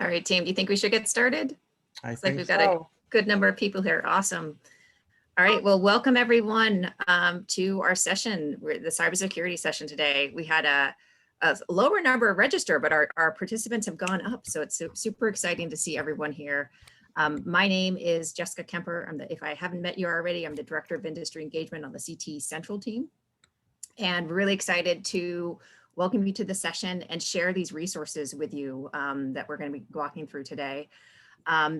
All right, team, do you think we should get started? I Looks like think we've got a good number of people here. Awesome. All right, well, welcome everyone to our session, the cybersecurity session today. We had a lower number register, but our participants have gone up, so it's super exciting to see everyone here. My name is Jessica Kemper. If I haven't met you already, I'm the Director of Industry Engagement on the CTE Central Team, and really excited to welcome you to the session and share these resources with you that we're going to be walking through today.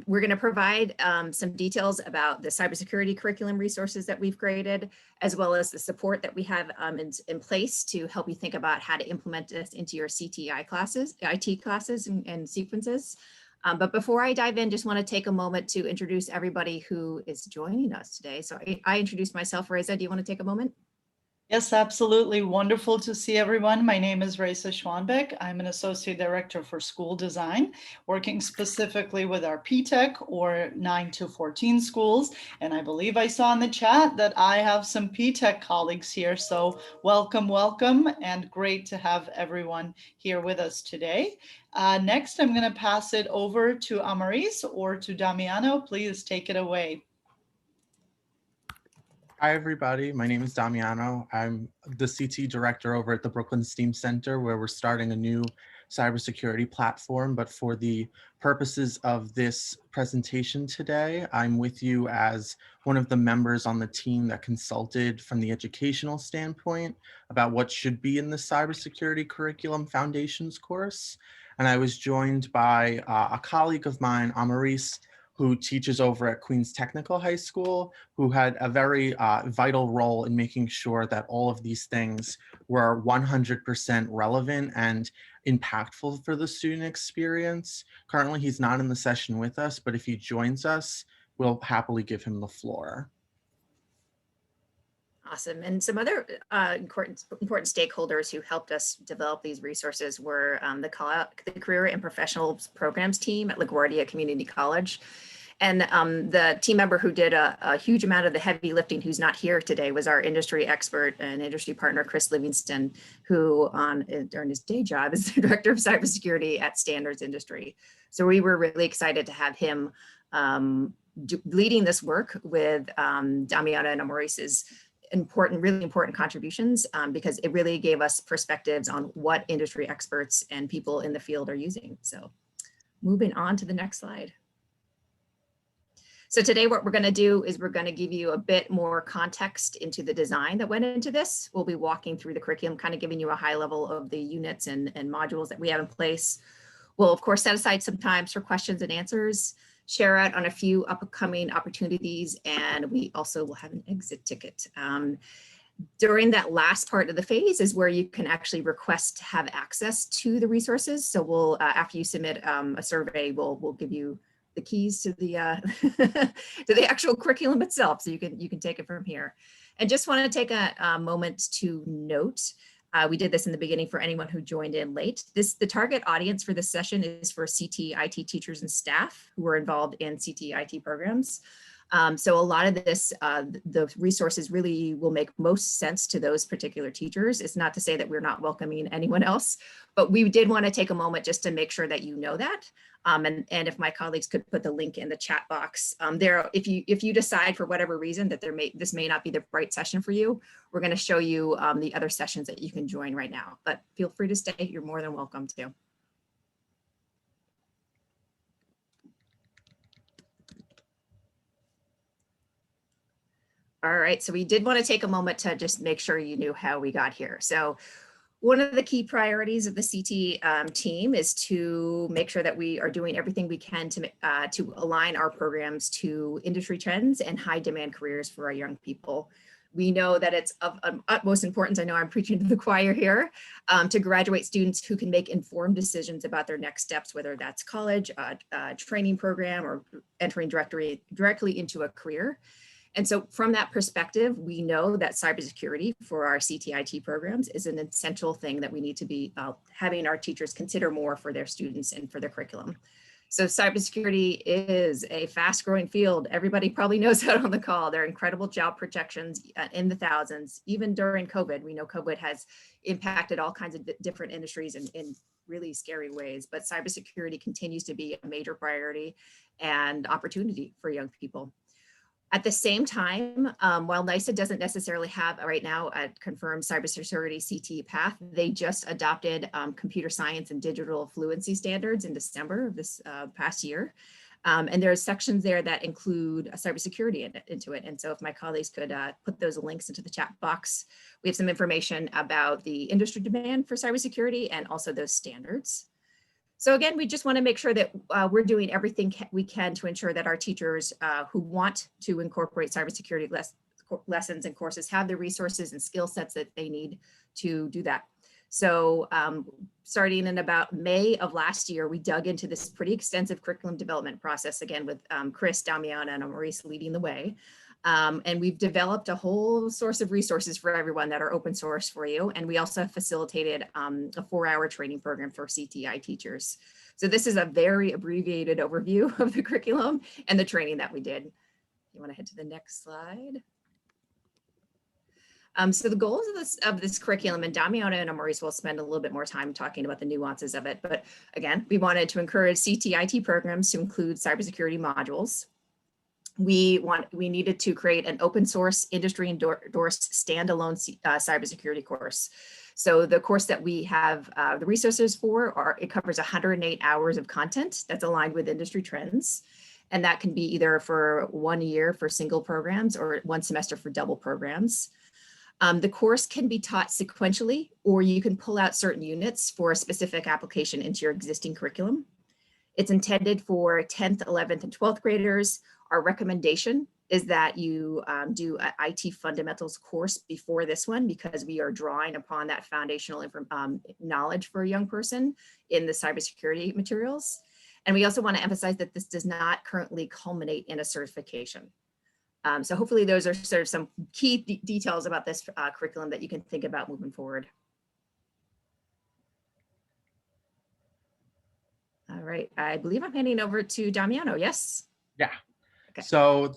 We're going to provide some details about the cybersecurity curriculum resources that we've created, as well as the support that we have in place to help you think about how to implement this into your CTE classes, IT classes and sequences. But before I dive in, just want to take a moment to introduce everybody who is joining us today. So I introduced myself. Reza, do you want to take a moment? Yes, absolutely. Wonderful to see everyone. My name is Raisa Schwanbeck. I'm an Associate Director for School Design, working specifically with our PTech or 9 to 14 schools. And I believe I saw in the chat that I have some PTech colleagues here. So welcome, welcome, and great to have everyone here with us today. Next, I'm going to pass it over to Amaris or to Damiano. Please take it away. Hi, everybody. My name is Damiano. I'm the CT director over at the Brooklyn STEAM Center, where we're starting a new cybersecurity platform. But for the purposes of this presentation today, I'm with you as one of the members on the team that consulted from the educational standpoint about what should be in the cybersecurity curriculum foundations course. And I was joined by a colleague of mine, Amaris, who teaches over at Queens Technical High School, who had a very vital role in making sure that all of these things were 100% relevant and impactful for the student experience. Currently, he's not in the session with us, but if he joins us, we'll happily give him the floor. Awesome. And some other important stakeholders who helped us develop these resources were the Career and Professional Programs team at LaGuardia Community College. And the team member who did a huge amount of the heavy lifting, who's not here today, was our industry expert and industry partner, Chris Livingston, who during his day job is the Director of Cybersecurity at Standards Industry. So we were really excited to have him leading this work with Damiana and Amaris's really important contributions, because it really gave us perspectives on what industry experts and people in the field are using. So moving on to the next slide. So today what we're going to do is we're going to give you a bit more context into the design that went into this. We'll be walking through the curriculum, kind of giving you a high level of the units and modules that we have in place. We'll of course set aside some time for questions and answers, share out on a few upcoming opportunities, and we also will have an exit ticket. During that last part of the phase is where you can actually request to have access to the resources. So we'll, after you submit a survey, we'll give you the keys to the to the actual curriculum itself, so you can take it from here. And just want to take a moment to note, we did this in the beginning for anyone who joined in late. The target audience for this session is for CTE IT teachers and staff who are involved in CTE IT programs. So a lot of this, the resources really will make most sense to those particular teachers. It's not to say that we're not welcoming anyone else, but we did want to take a moment just to make sure that you know that. And if my colleagues could put the link in the chat box there, if you decide for whatever reason that this may not be the right session for you, we're going to show you the other sessions that you can join right now. But feel free to stay. You're more than welcome to. All right, so we did want to take a moment to just make sure you knew how we got here. So one of the key priorities of the CTE team is to make sure that we are doing everything we can to align our programs to industry trends and high demand careers for our young people. We know that it's of utmost importance, I know I'm preaching to the choir here, to graduate students who can make informed decisions about their next steps, whether that's college, a training program, or entering directly into a career. And so from that perspective, we know that cybersecurity for our CTE IT programs is an essential thing that we need to be having our teachers consider more for their students and for their curriculum. So cybersecurity is a fast growing field. Everybody probably knows that on the call. There are incredible job projections in the thousands. Even during COVID, we know COVID has impacted all kinds of different industries in really scary ways, but cybersecurity continues to be a major priority and opportunity for young people. At the same time, while NYSA doesn't necessarily have right now a confirmed cybersecurity CTE path, they just adopted computer science and digital fluency standards in December of this past year. And there are sections there that include cybersecurity into it. And so if my colleagues could put those links into the chat box, we have some information about the industry demand for cybersecurity and also those standards. So again, we just want to make sure that we're doing everything we can to ensure that our teachers who want to incorporate cybersecurity lessons and courses have the resources and skill sets that they need to do that. So starting in about May of last year, we dug into this pretty extensive curriculum development process, again, with Chris, Damiana, and Maurice leading the way. And we've developed a whole source of resources for everyone that are open source for you. And we also facilitated a 4-hour training program for CTI teachers. So this is a very abbreviated overview of the curriculum and the training that we did. You want to head to the next slide? So the goals of this curriculum, and Damiana and Maurice will spend a little bit more time talking about the nuances of it. But again, we wanted to encourage CTE IT programs to include cybersecurity modules. We needed to create an open source industry endorsed standalone cybersecurity course. So the course that we have the resources for it covers 108 hours of content that's aligned with industry trends. And that can be either for 1 year for single programs or 1 semester for double programs. The course can be taught sequentially, or you can pull out certain units for a specific application into your existing curriculum. It's intended for 10th, 11th, and 12th graders. Our recommendation is that you do an IT fundamentals course before this one, because we are drawing upon that foundational knowledge for a young person in the cybersecurity materials. And we also want to emphasize that this does not currently culminate in a certification. So hopefully those are sort of some key details about this curriculum that you can think about moving forward. All right, I believe I'm handing over to Damiano, yes? Yeah. Okay. So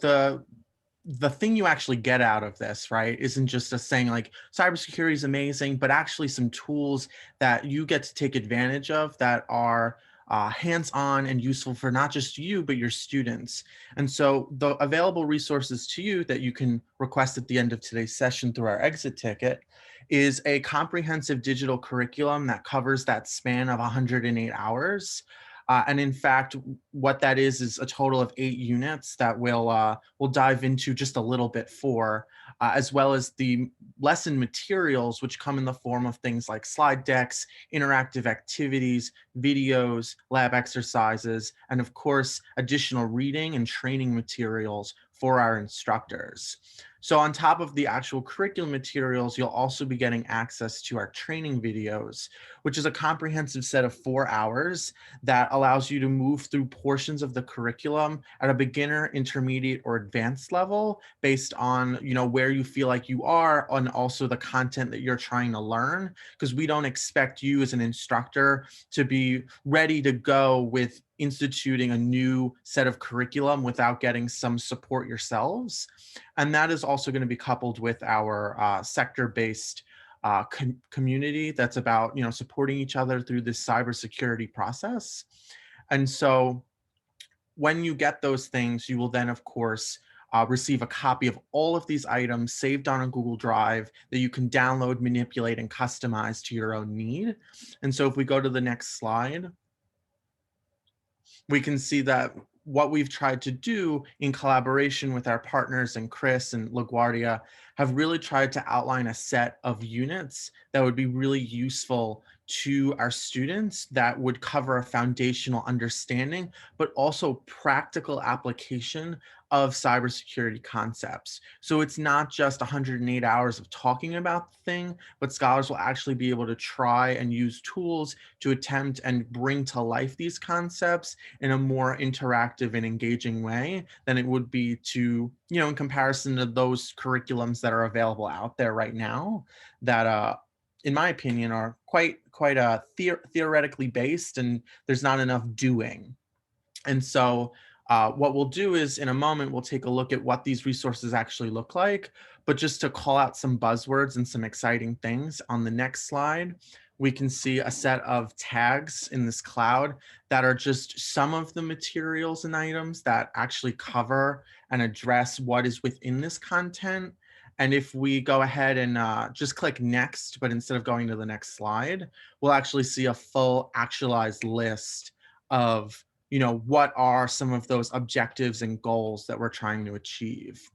the thing you actually get out of this, right, isn't just us saying like cybersecurity is amazing, but actually some tools that you get to take advantage of that are hands-on and useful for not just you, but your students. And so the available resources to you that you can request at the end of today's session through our exit ticket is a comprehensive digital curriculum that covers that span of 108 hours. And in fact, what that is a total of 8 units that we'll dive into just a little bit for, as well as the lesson materials, which come in the form of things like slide decks, interactive activities, videos, lab exercises, and of course, additional reading and training materials for our instructors. So on top of the actual curriculum materials, you'll also be getting access to our training videos, which is a comprehensive set of 4 hours that allows you to move through portions of the curriculum at a beginner, intermediate, or advanced level based on, you know, where you feel like you are and also the content that you're trying to learn, because we don't expect you as an instructor to be ready to go with instituting a new set of curriculum without getting some support yourselves. And that is also going to be coupled with our sector-based community that's about, you know, supporting each other through this cybersecurity process. And so when you get those things, you will then, of course, receive a copy of all of these items saved on a Google Drive that you can download, manipulate, and customize to your own need. And so if we go to the next slide, we can see that what we've tried to do in collaboration with our partners and Chris and LaGuardia have really tried to outline a set of units that would be really useful to our students that would cover a foundational understanding, but also practical application of cybersecurity concepts. So it's not just 108 hours of talking about the thing, but scholars will actually be able to try and use tools to attempt and bring to life these concepts in a more interactive and engaging way than it would be to, you know, in comparison to those curriculums that are available out there right now that, in my opinion, are quite theoretically based, and there's not enough doing. And so what we'll do is in a moment, we'll take a look at what these resources actually look like. But just to call out some buzzwords and some exciting things, on the next slide, we can see a set of tags in this cloud that are just some of the materials and items that actually cover and address what is within this content. And if we go ahead and just click next, but instead of going to the next slide, we'll actually see a full actualized list of what are some of those objectives and goals that we're trying to achieve.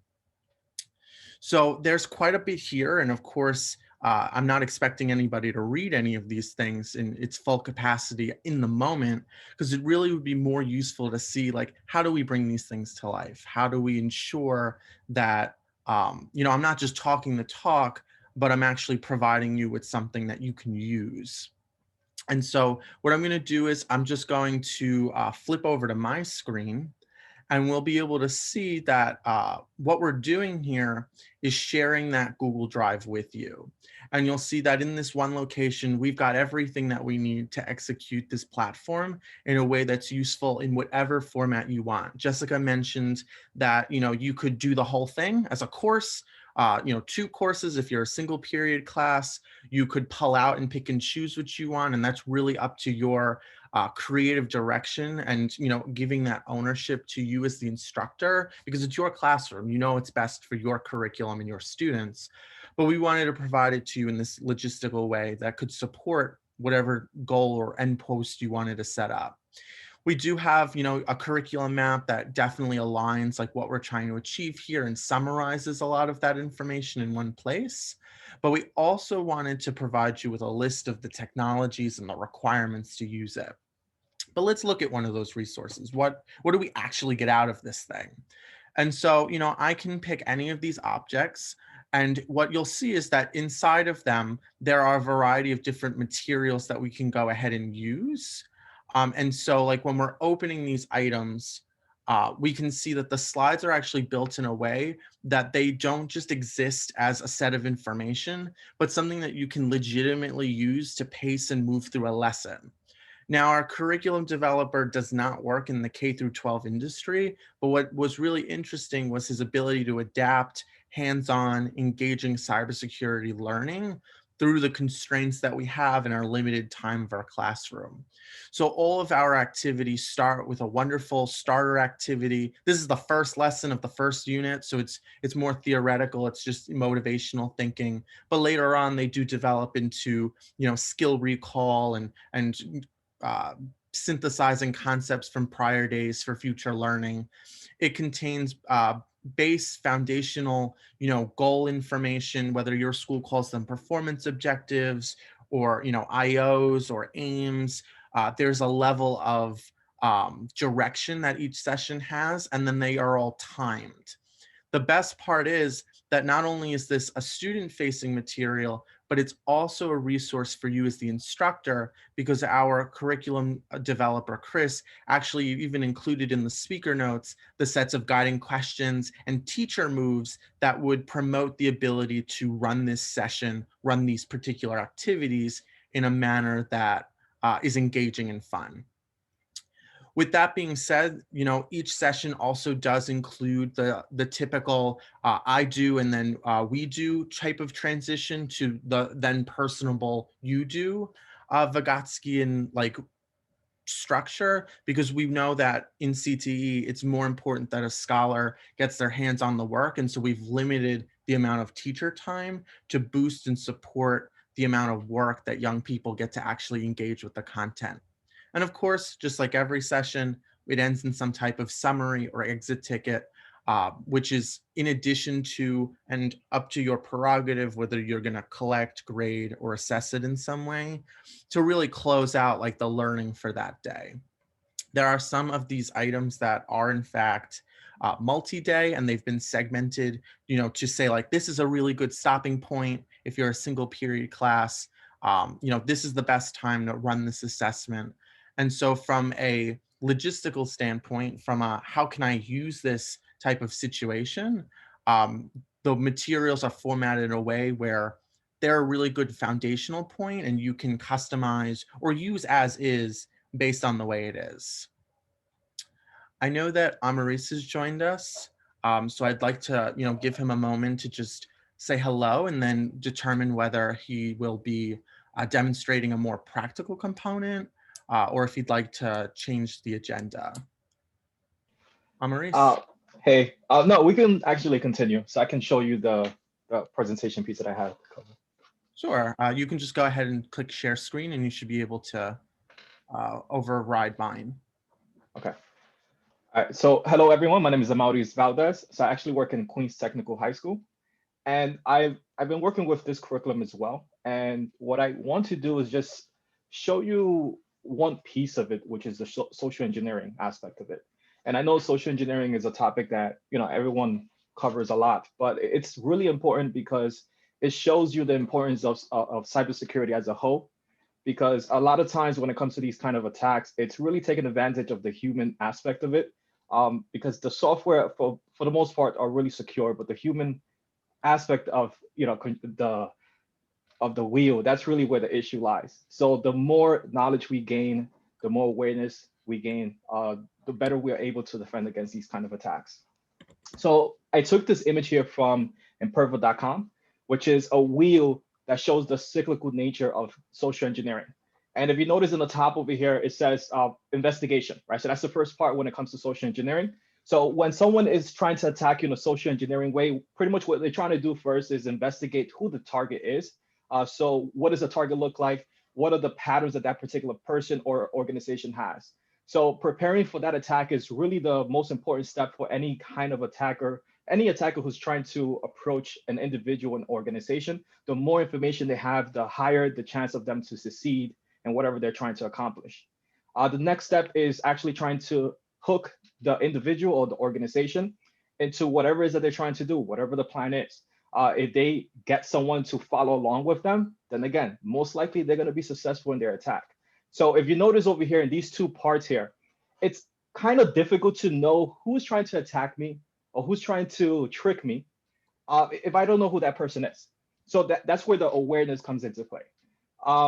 So there's quite a bit here. And of course, I'm not expecting anybody to read any of these things in its full capacity in the moment, because it really would be more useful to see, like, how do we bring these things to life? How do we ensure that, I'm not just talking the talk, but I'm actually providing you with something that you can use. And so what I'm going to do is I'm just going to flip over to my screen, and we'll be able to see that what we're doing here is sharing that Google Drive with you. And you'll see that in this one location, we've got everything that we need to execute this platform in a way that's useful in whatever format you want. Jessica mentioned that, you could do the whole thing as a course, 2 courses if you're a single period class. You could pull out and pick and choose what you want, and that's really up to your creative direction and giving that ownership to you as the instructor, because it's your classroom. It's best for your curriculum and your students. But we wanted to provide it to you in this logistical way that could support whatever goal or end post you wanted to set up. We do have, a curriculum map that definitely aligns like what we're trying to achieve here and summarizes a lot of that information in one place. But we also wanted to provide you with a list of the technologies and the requirements to use it. But let's look at one of those resources. What do we actually get out of this thing? And so, I can pick any of these objects. And what you'll see is that inside of them, there are a variety of different materials that we can go ahead and use. And so like when we're opening these items, we can see that the slides are actually built in a way that they don't just exist as a set of information, but something that you can legitimately use to pace and move through a lesson. Now, our curriculum developer does not work in the K through 12 industry, but what was really interesting was his ability to adapt hands-on, engaging cybersecurity learning through the constraints that we have in our limited time of our classroom. So all of our activities start with a wonderful starter activity. This is the first lesson of the first unit, so it's more theoretical. It's just motivational thinking. But later on, they do develop into skill recall and synthesizing concepts from prior days for future learning. It contains base foundational, goal information, whether your school calls them performance objectives or, IOs or aims. There's a level of direction that each session has, and then they are all timed. The best part is that not only is this a student-facing material, but it's also a resource for you as the instructor, because our curriculum developer, Chris, actually even included in the speaker notes the sets of guiding questions and teacher moves that would promote the ability to run this session, run these particular activities in a manner that is engaging and fun. With that being said, each session also does include the typical I do and then we do type of transition to the then personable you do Vygotskian like structure, because we know that in CTE, it's more important that a scholar gets their hands on the work. And so we've limited the amount of teacher time to boost and support the amount of work that young people get to actually engage with the content. And of course, just like every session, it ends in some type of summary or exit ticket, which is in addition to and up to your prerogative, whether you're going to collect, grade, or assess it in some way to really close out like the learning for that day. There are some of these items that are in fact multi-day, and they've been segmented, to say like, this is a really good stopping point. If you're a single period class, this is the best time to run this assessment. And so from a logistical standpoint, from a how can I use this type of situation, the materials are formatted in a way where they're a really good foundational point and you can customize or use as is based on the way it is. I know that Amaris has joined us, so I'd like to, give him a moment to just say hello and then determine whether he will be demonstrating a more practical component or if he'd like to change the agenda. Amaris? Uh, hey, no, we can actually continue. So I can show you the presentation piece that I had. Sure. You can just go ahead and click share screen and you should be able to override mine. Okay. All right. So hello, everyone. My name is Amaris Valdez. So I actually work in Queens Technical High School. And I've been working with this curriculum as well. And what I want to do is just show you one piece of it, which is the social engineering aspect of it. And I know social engineering is a topic that everyone covers a lot, but it's really important because it shows you the importance of cybersecurity as a whole. Because a lot of times when it comes to these kind of attacks, it's really taking advantage of the human aspect of it. Because the software, for the most part, are really secure, but the human aspect of the wheel, that's really where the issue lies. So the more knowledge we gain, the more awareness we gain, the better we are able to defend against these kind of attacks. So I took this image here from imperva.com, which is a wheel that shows the cyclical nature of social engineering. And if you notice in the top over here, it says investigation, right? So that's the first part when it comes to social engineering. So when someone is trying to attack you in a social engineering way, pretty much what they're trying to do first is investigate who the target is. So what does the target look like? What are the patterns that that particular person or organization has? So preparing for that attack is really the most important step for any kind of attacker, any attacker who's trying to approach an individual and organization. The more information they have, the higher the chance of them to succeed in whatever they're trying to accomplish. The next step is actually trying to hook the individual or the organization into whatever it is that they're trying to do, whatever the plan is. If they get someone to follow along with them, then again, most likely they're going to be successful in their attack. So if you notice over here in these two parts here, it's kind of difficult to know who's trying to attack me or who's trying to trick me if I don't know who that person is. So that's where the awareness comes into play.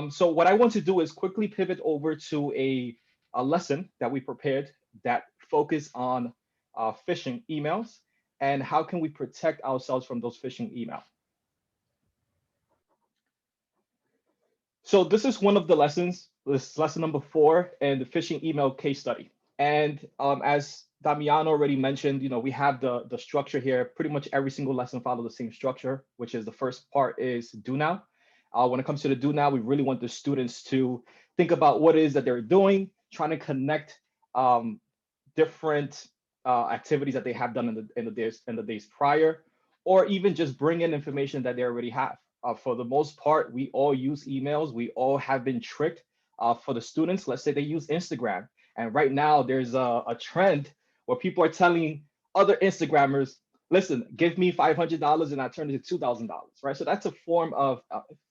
So what I want to do is quickly pivot over to a lesson that we prepared that focus on phishing emails and how can we protect ourselves from those phishing emails. So this is one of the lessons, this lesson number 4 in the phishing email case study. And as Damiano already mentioned, we have the structure here. Pretty much every single lesson follows the same structure, which is the first part is do now. When it comes to the do now, we really want the students to think about what it is that they're doing, trying to connect different activities that they have done in the days prior, or even just bring in information that they already have. For the most part, we all use emails. We all have been tricked. For the students, let's say they use Instagram. And right now there's a trend where people are telling other Instagrammers, listen, give me $500 and I turn it to $2,000, right? So that's a form of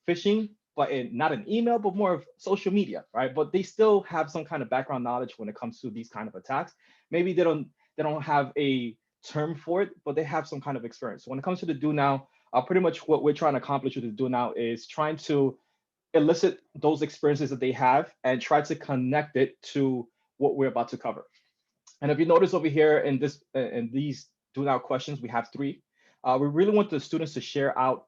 phishing, but not an email, but more of social media, right? But they still have some kind of background knowledge when it comes to these kind of attacks. Maybe they don't have a term for it, but they have some kind of experience. So when it comes to the do now, pretty much what we're trying to accomplish with the do now is trying to elicit those experiences that they have and try to connect it to what we're about to cover. And if you notice over here in these do now questions, we have 3. We really want the students to share out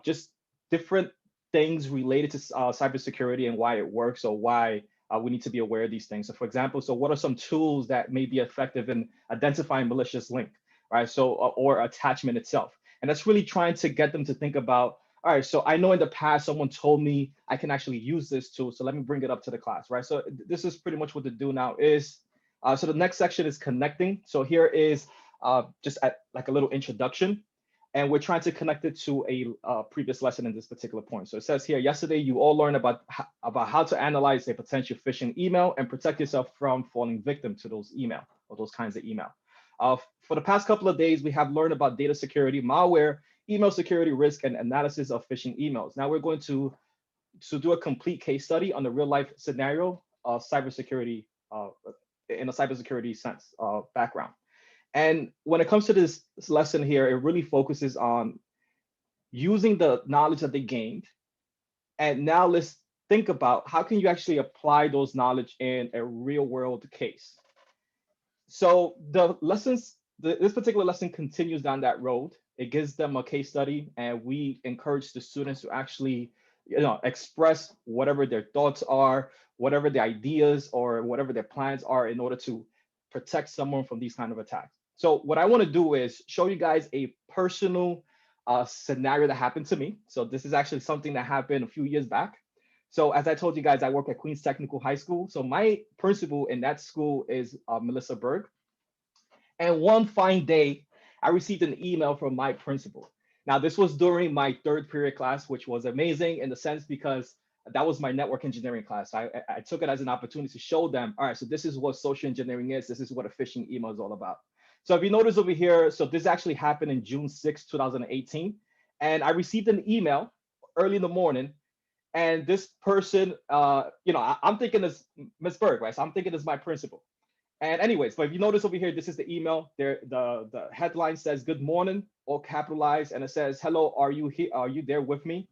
just different things related to cybersecurity and why it works or why we need to be aware of these things. So for example, so what are some tools that may be effective in identifying malicious link, right? So, or attachment itself. And that's really trying to get them to think about, all right, so I know in the past someone told me I can actually use this tool, so let me bring it up to the class, right? So this is pretty much what the do now is. So the next section is connecting. So here is just like a little introduction, and we're trying to connect it to a previous lesson in this particular point. So it says here, yesterday you all learned about how to analyze a potential phishing email and protect yourself from falling victim to those email or those kinds of email. For the past couple of days, we have learned about data security, malware, email security risk, and analysis of phishing emails. Now we're going to do a complete case study on the real life scenario of cybersecurity in a cybersecurity sense background. And when it comes to this lesson here, it really focuses on using the knowledge that they gained. And now let's think about how can you actually apply those knowledge in a real world case. So the lessons, this particular lesson continues down that road. It gives them a case study, and we encourage the students to actually, express whatever their thoughts are, whatever the ideas or whatever their plans are in order to protect someone from these kind of attacks. So what I want to do is show you guys a personal scenario that happened to me. So this is actually something that happened a few years back. So as I told you guys, I work at Queens Technical High School. So my principal in that school is Melissa Berg. And one fine day, I received an email from my principal. Now, this was during my third period class, which was amazing in the sense because that was my network engineering class. I took it as an opportunity to show them, all right, so this is what social engineering is. This is what a phishing email is all about. So if you notice over here, so this actually happened in June 6, 2018. And I received an email early in the morning. And this person, I'm thinking it's Ms. Berg, right? So I'm thinking it's my principal. And anyways, but if you notice over here, this is the email. There, the headline says "Good morning," all capitalized, and it says, "Hello, are you here? Are you there with me?"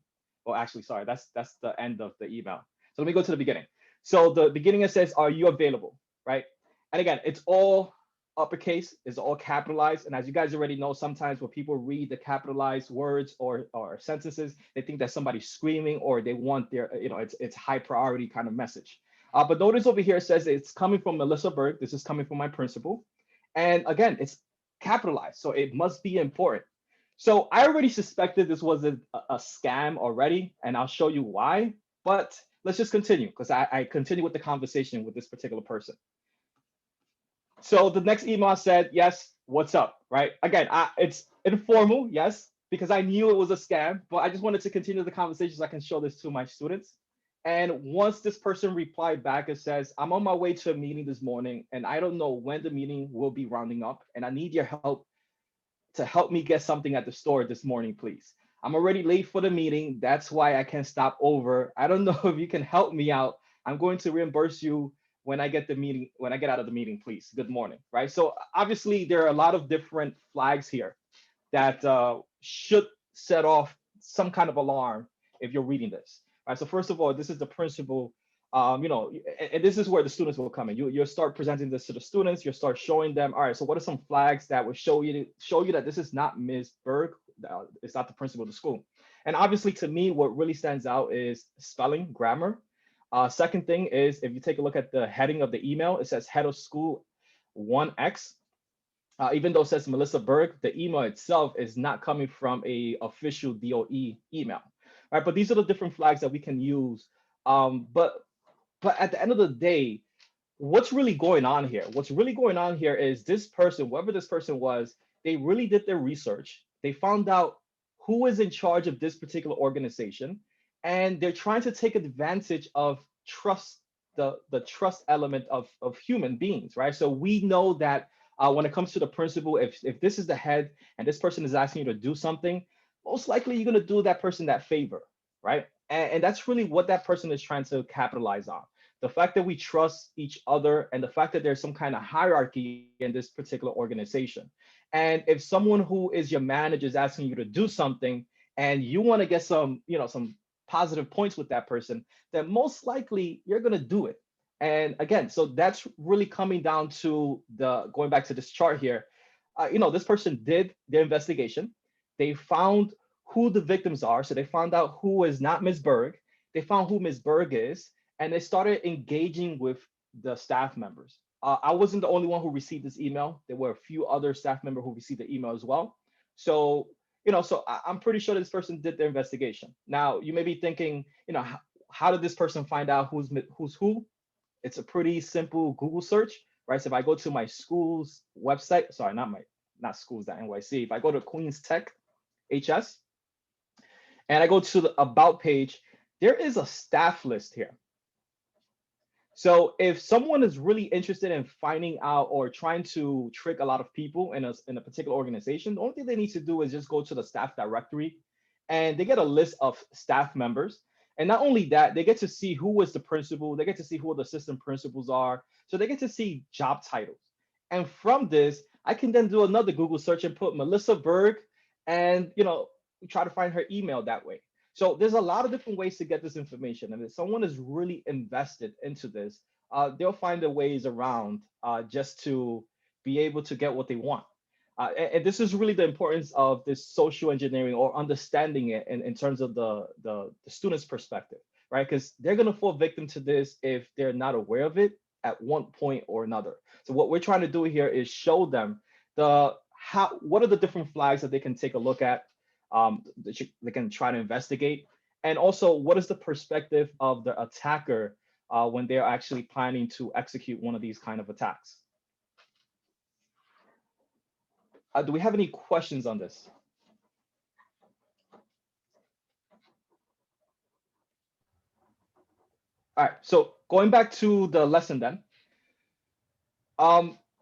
Oh, actually, sorry, that's the end of the email. So let me go to the beginning. So the beginning it says, "Are you available?" Right? And again, it's all uppercase, it's all capitalized. And as you guys already know, sometimes when people read the capitalized words or sentences, they think that somebody's screaming or they want their, it's high priority kind of message. But notice over here it says it's coming from Melissa Berg. This is coming from my principal. And again, it's capitalized, so it must be important. So I already suspected this was a scam already, and I'll show you why. But let's just continue because I continue with the conversation with this particular person. So the next email said, yes, what's up, right? Again, it's informal, yes, because I knew it was a scam, but I just wanted to continue the conversation so I can show this to my students. And once this person replied back, it says, I'm on my way to a meeting this morning, and I don't know when the meeting will be rounding up, and I need your help to help me get something at the store this morning, please. I'm already late for the meeting. That's why I can't stop over. I don't know if you can help me out. I'm going to reimburse you when I get out of the meeting, please. Good morning, right? So obviously there are a lot of different flags here that should set off some kind of alarm if you're reading this. All right, so first of all, this is the principal, and this is where the students will come in. You'll start presenting this to the students. You'll start showing them, all right, so what are some flags that will show you that this is not Ms. Berg, it's not the principal of the school. And obviously to me, what really stands out is spelling, grammar. Second thing is, if you take a look at the heading of the email, it says head of school 1X. Even though it says Melissa Berg, the email itself is not coming from a official DOE email, right? But these are the different flags that we can use. But at the end of the day, what's really going on here? What's really going on here is this person, whoever this person was, they really did their research. They found out who is in charge of this particular organization, and they're trying to take advantage of trust, the trust element of human beings, right? So we know that when it comes to the principal, if this is the head and this person is asking you to do something, most likely you're going to do that person that favor, right? And that's really what that person is trying to capitalize on. The fact that we trust each other and the fact that there's some kind of hierarchy in this particular organization. And if someone who is your manager is asking you to do something and you want to get some positive points with that person, then most likely you're going to do it. And again, so that's really coming down to going back to this chart here. This person did their investigation. They found who the victims are. So they found out who is not Ms. Berg. They found who Ms. Berg is, and they started engaging with the staff members. I wasn't the only one who received this email. There were a few other staff members who received the email as well. So, I'm pretty sure this person did their investigation. Now, you may be thinking, how did this person find out who's who? It's a pretty simple Google search, right? So if I go to my school's website, sorry, not schools.nyc. If I go to Queens Tech HS and I go to the About page, there is a staff list here. So if someone is really interested in finding out or trying to trick a lot of people in a particular organization, the only thing they need to do is just go to the staff directory and they get a list of staff members. And not only that, they get to see who is the principal, they get to see who the assistant principals are. So they get to see job titles. And from this, I can then do another Google search and put Melissa Berg and, try to find her email that way. So there's a lot of different ways to get this information. And if someone is really invested into this, they'll find the ways around just to, be able to get what they want. And this is really the importance of this social engineering, or understanding it in terms of the student's perspective, right? Because they're going to fall victim to this if they're not aware of it at one point or another. So what we're trying to do here is show them what are the different flags that they can take a look at, that they can try to investigate, and also what is the perspective of the attacker when they're actually planning to execute one of these kind of attacks. Do we have any questions on this? All right, so going back to the lesson then.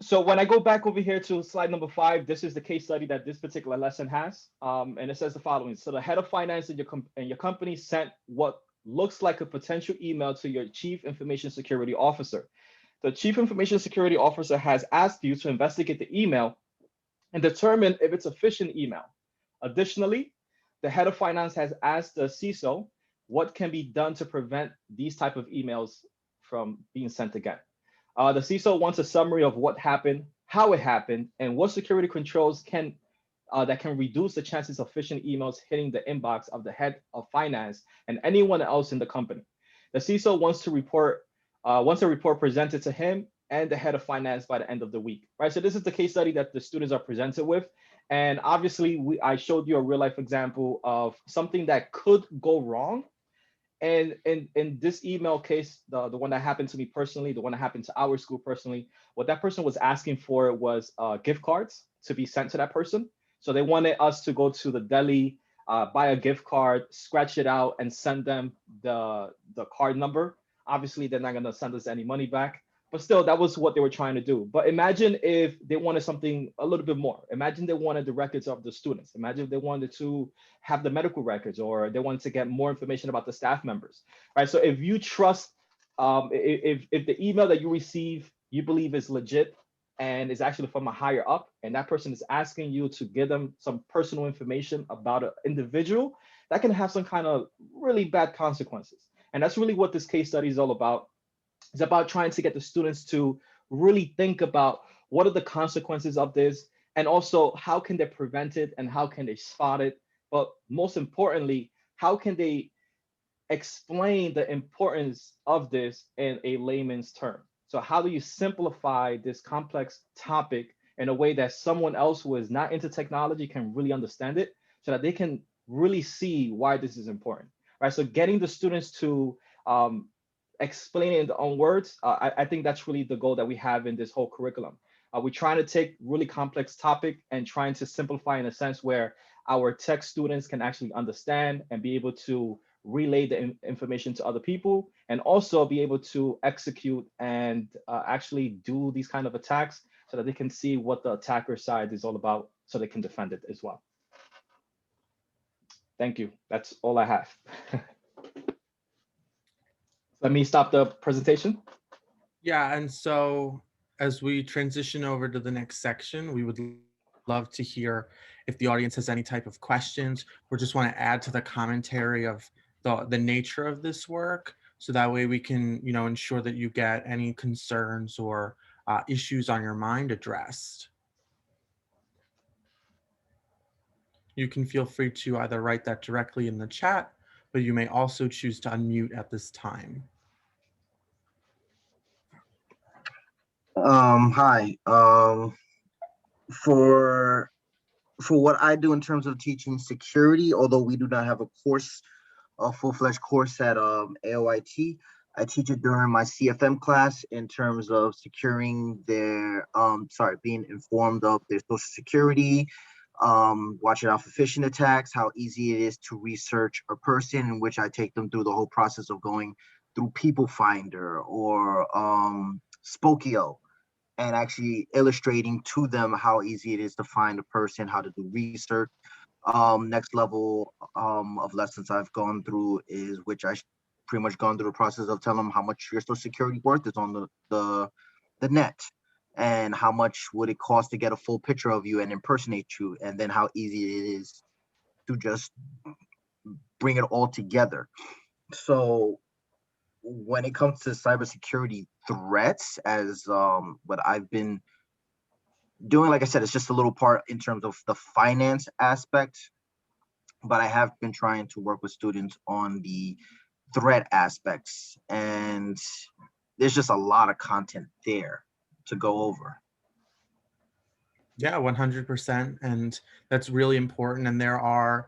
So when I go back over here to slide number 5, this is the case study that this particular lesson has. And it says the following. So the head of finance in your company sent what looks like a potential email to your chief information security officer. The chief information security officer has asked you to investigate the email and determine if it's a phishing email. Additionally, the head of finance has asked the CISO what can be done to prevent these type of emails from being sent again. The CISO wants a summary of what happened, how it happened, and what security controls that can reduce the chances of phishing emails hitting the inbox of the head of finance and anyone else in the company. The CISO wants a report presented to him and the head of finance by the end of the week, right? So this is the case study that the students are presented with. And obviously I showed you a real life example of something that could go wrong. And in this email case, the one that happened to me personally, the one that happened to our school personally, what that person was asking for was gift cards to be sent to that person. So they wanted us to go to the deli, buy a gift card, scratch it out, and send them the card number. Obviously, they're not going to send us any money back. But still, that was what they were trying to do. But imagine if they wanted something a little bit more. Imagine they wanted the records of the students. Imagine if they wanted to have the medical records, or they wanted to get more information about the staff members, right? So if you trust, if the email that you receive, you believe is legit and is actually from a higher up, and that person is asking you to give them some personal information about an individual, that can have some kind of really bad consequences. And that's really what this case study is all about. It's about trying to get the students to really think about what are the consequences of this, and also how can they prevent it and how can they spot it. But most importantly, how can they explain the importance of this in a layman's term? So how do you simplify this complex topic in a way that someone else who is not into technology can really understand it, so that they can really see why this is important, right? So getting the students to explain it in their own words, I think that's really the goal that we have in this whole curriculum. We're trying to take really complex topic and trying to simplify in a sense where our tech students can actually understand and be able to relay the information to other people, and also be able to execute and actually do these kind of attacks, so that they can see what the attacker side is all about, so they can defend it as well. Thank you. That's all I have. Let me stop the presentation. Yeah, and so as we transition over to the next section, we would love to hear if the audience has any type of questions, or just want to add to the commentary of the nature of this work. So that way we can, ensure that you get any concerns or issues on your mind addressed. You can feel free to either write that directly in the chat, but you may also choose to unmute at this time. Hi. For what I do in terms of teaching security, although we do not have a full-fledged course at AOIT, I teach it during my CFM class in terms of securing their, being informed of their social security, watching out for phishing attacks, how easy it is to research a person, in which I take them through the whole process of going through People Finder or Spokio, and actually illustrating to them how easy it is to find a person, how to do research. Next level of lessons I've gone through is, which I pretty much gone through the process of telling them how much your social security worth is on the net, and how much would it cost to get a full picture of you and impersonate you, and then how easy it is to just bring it all together. So when it comes to cybersecurity threats, as what I've been doing, like I said, it's just a little part in terms of the finance aspect, but I have been trying to work with students on the threat aspects, and there's just a lot of content there to go over. Yeah, 100%. And that's really important. And there are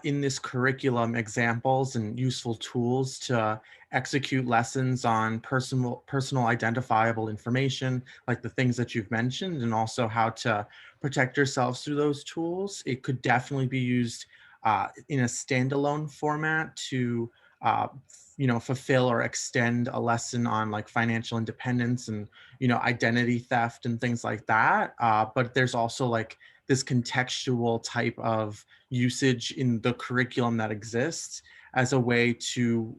in this curriculum examples and useful tools to execute lessons on personal identifiable information, like the things that you've mentioned, and also how to protect yourselves through those tools. It could definitely be used in a standalone format to fulfill or extend a lesson on like financial independence and identity theft and things like that. But there's also like this contextual type of usage in the curriculum that exists as a way to,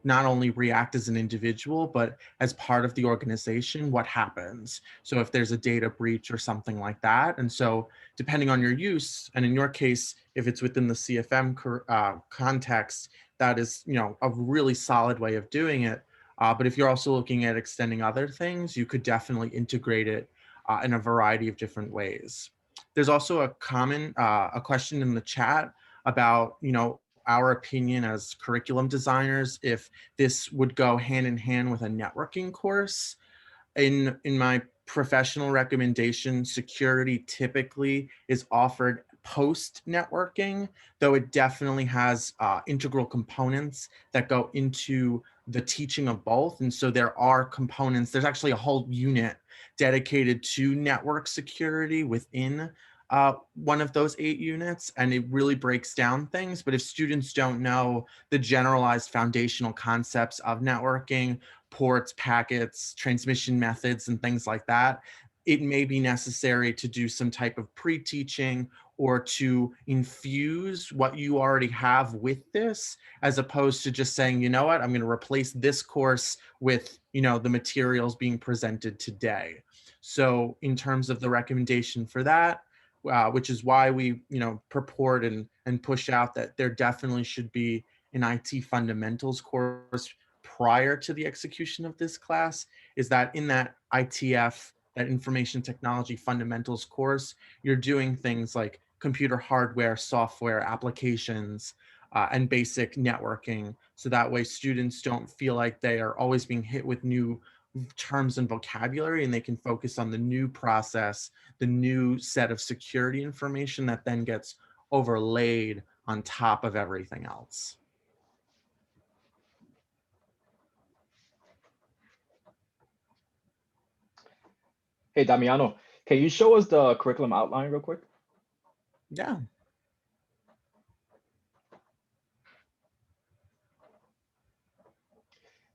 not only react as an individual, but as part of the organization, what happens. So if there's a data breach or something like that. And so depending on your use, and in your case, if it's within the CFM context, that is, a really solid way of doing it. But if you're also looking at extending other things, you could definitely integrate it in a variety of different ways. There's also a question in the chat about, our opinion as curriculum designers, if this would go hand in hand with a networking course. In my professional recommendation, security typically is offered post networking, though it definitely has integral components that go into the teaching of both. And so there are components, there's actually a whole unit dedicated to network security within one of those 8 units, and it really breaks down things. But if students don't know the generalized foundational concepts of networking, ports, packets, transmission methods, and things like that, it may be necessary to do some type of pre-teaching or to infuse what you already have with this, as opposed to just saying, you know what, I'm going to replace this course with, the materials being presented today. So in terms of the recommendation for that, which is why we, purport and push out that there definitely should be an IT fundamentals course prior to the execution of this class, is that in that ITF, that information technology fundamentals course, you're doing things like computer hardware, software, applications, and basic networking. So that way students don't feel like they are always being hit with new terms and vocabulary, and they can focus on the new process, the new set of security information that then gets overlaid on top of everything else. Hey, Damiano, can you show us the curriculum outline real quick? Yeah.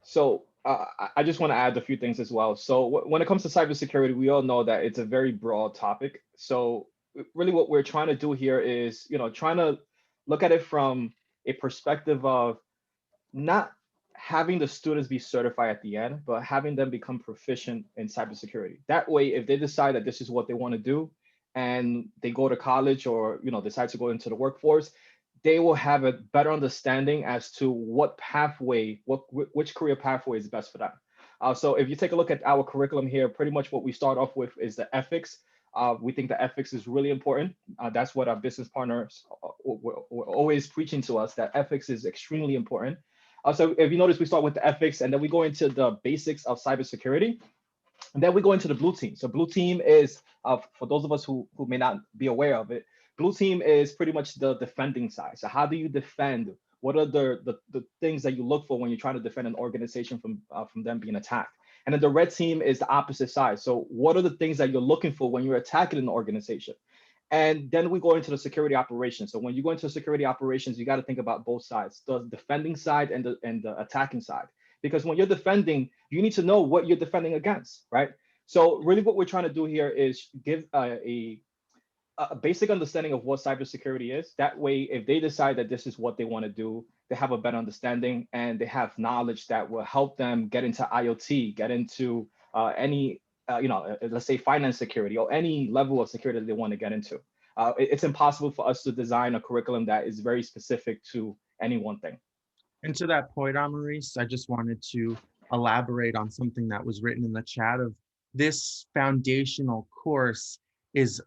So I just want to add a few things as well. So when it comes to cybersecurity, we all know that it's a very broad topic. So really what we're trying to do here is, trying to look at it from a perspective of not having the students be certified at the end, but having them become proficient in cybersecurity. That way, if they decide that this is what they want to do and they go to college or, decide to go into the workforce, they will have a better understanding as to what pathway, which career pathway is best for them. So if you take a look at our curriculum here, pretty much what we start off with is the ethics. We think the ethics is really important. That's what our business partners were always preaching to us, that ethics is extremely important. So if you notice, we start with the ethics, and then we go into the basics of cybersecurity. And then we go into the blue team. So blue team is, for those of us who may not be aware of it, blue team is pretty much the defending side. So how do you defend? What are the things that you look for when you're trying to defend an organization from them being attacked? And then the red team is the opposite side. So what are the things that you're looking for when you're attacking an organization? And then we go into the security operations. So when you go into security operations, you got to think about both sides, the defending side and the attacking side. Because when you're defending, you need to know what you're defending against, right? So really what we're trying to do here is give a basic understanding of what cybersecurity is. That way, if they decide that this is what they want to do, they have a better understanding and they have knowledge that will help them get into IoT, get into any, let's say finance security or any level of security that they want to get into. It's impossible for us to design a curriculum that is very specific to any one thing. And to that point, Amaris, I just wanted to elaborate on something that was written in the chat of this foundational course is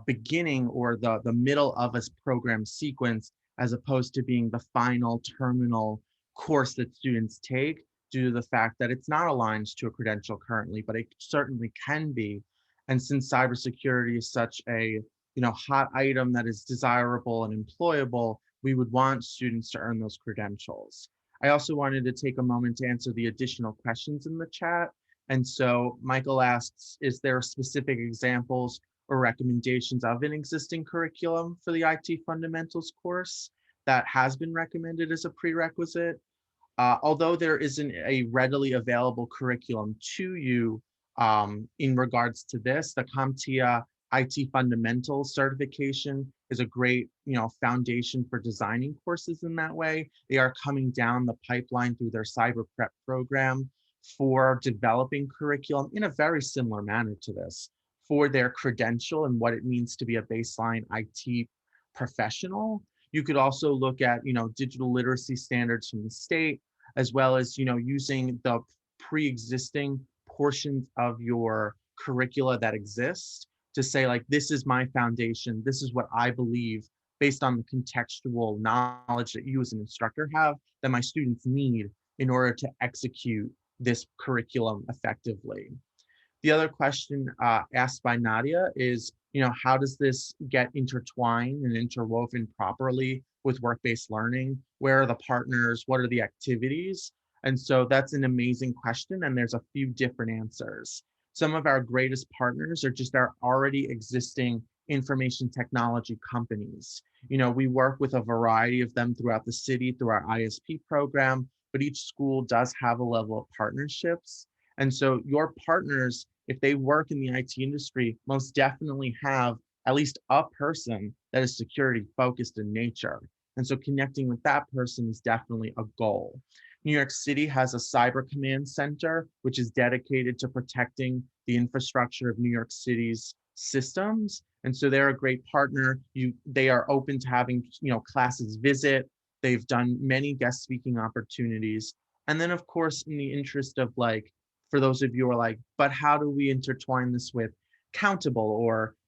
beginning or the middle of a program sequence, as opposed to being the final terminal course that students take, due to the fact that it's not aligned to a credential currently, but it certainly can be. And since cybersecurity is such a hot item that is desirable and employable, we would want students to earn those credentials. I also wanted to take a moment to answer the additional questions in the chat. And so Michael asks, is there specific examples or recommendations of an existing curriculum for the IT fundamentals course that has been recommended as a prerequisite? Although there isn't a readily available curriculum to you in regards to this, the CompTIA IT Fundamentals certification is a great, foundation for designing courses in that way. They are coming down the pipeline through their cyber prep program for developing curriculum in a very similar manner to this for their credential and what it means to be a baseline IT professional. You could also look at, digital literacy standards from the state, as well as, using the pre-existing portions of your curricula that exist to say, like, this is my foundation, this is what I believe based on the contextual knowledge that you as an instructor have that my students need in order to execute this curriculum effectively. The other question asked by Nadia is, how does this get intertwined and interwoven properly with work-based learning? Where are the partners? What are the activities? And so that's an amazing question, and there's a few different answers. Some of our greatest partners are just our already existing information technology companies. We work with a variety of them throughout the city through our ISP program, but each school does have a level of partnerships. And so your partners, if they work in the IT industry, most definitely have at least a person that is security focused in nature. And so connecting with that person is definitely a goal. New York City has a cyber command center, which is dedicated to protecting the infrastructure of New York City's systems. And so they're a great partner. They are open to having, classes visit. They've done many guest speaking opportunities. And then of course, in the interest of for those of you who are like, but how do we intertwine this with countable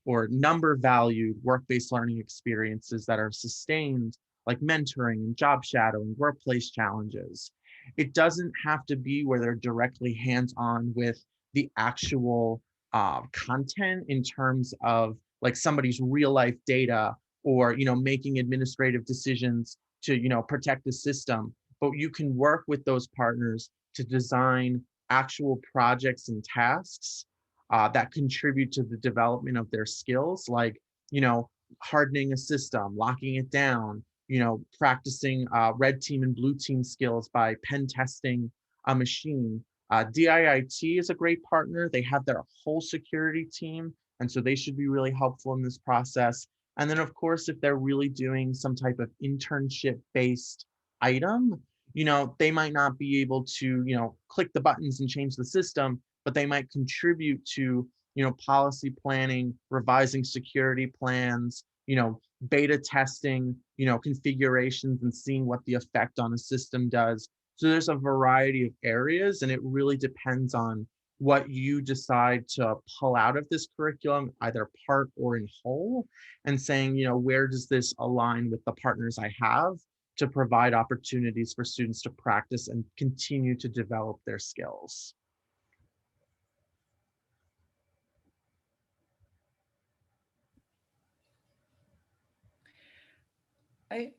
or number valued work-based learning experiences that are sustained, like mentoring and job shadowing, workplace challenges? It doesn't have to be where they're directly hands-on with the actual content in terms of somebody's real life data or making administrative decisions to protect the system. But you can work with those partners to design actual projects and tasks that contribute to the development of their skills, like hardening a system, locking it down, practicing red team and blue team skills by pen testing a machine. DIIT is a great partner. They have their whole security team, and so they should be really helpful in this process. And then of course, if they're really doing some type of internship based item, they might not be able to, click the buttons and change the system, but they might contribute to, policy planning, revising security plans, beta testing, configurations and seeing what the effect on a system does. So there's a variety of areas, and it really depends on what you decide to pull out of this curriculum, either part or in whole, and saying, where does this align with the partners I have to provide opportunities for students to practice and continue to develop their skills.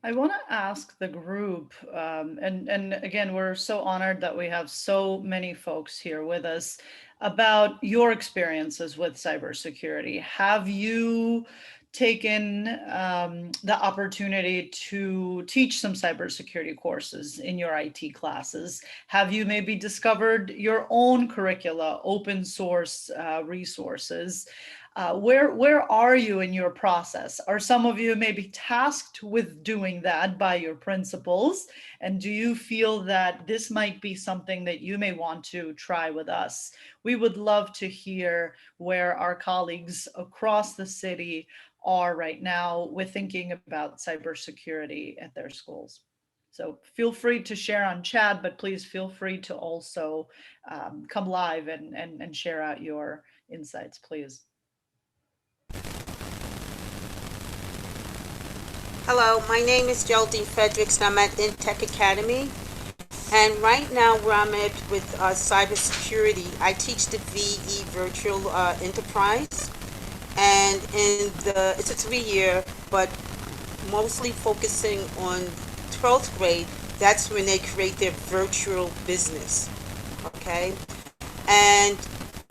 I want to ask the group, and again, we're so honored that we have so many folks here with us, about your experiences with cybersecurity. Have you taken the opportunity to teach some cybersecurity courses in your IT classes? Have you maybe discovered your own curricula, open source resources? Where are you in your process? Are some of you maybe tasked with doing that by your principals? And do you feel that this might be something that you may want to try with us? We would love to hear where our colleagues across the city are right now with thinking about cybersecurity at their schools. So feel free to share on chat, but please feel free to also come live and share out your insights, please. Hello, my name is Geraldine Fredericks and I'm at InTech Academy. And right now where I'm at with cybersecurity, I teach the VE Virtual Enterprise. And it's a 3-year, but mostly focusing on 12th grade. That's when they create their virtual business, okay? And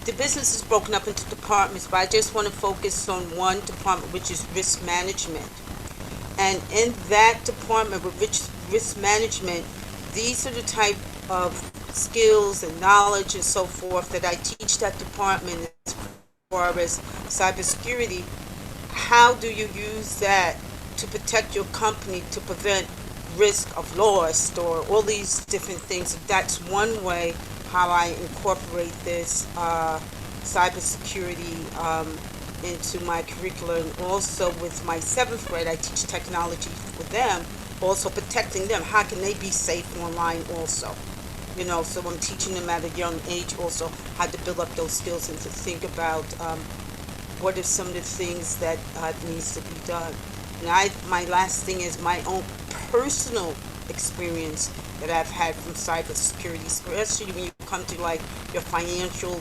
the business is broken up into departments, but I just want to focus on one department, which is risk management. And in that department with risk management, these are the type of skills and knowledge and so forth that I teach that department as far as cybersecurity. How do you use that to protect your company to prevent risk of loss or all these different things? That's one way how I incorporate this cybersecurity into my curriculum. Also with my 7th grade, I teach technology with them, also protecting them. How can they be safe online also? You know, so I'm teaching them at a young age also how to build up those skills and to think about what are some of the things that needs to be done. And my last thing is my own personal experience that I've had from cybersecurity, especially when you come to like your financial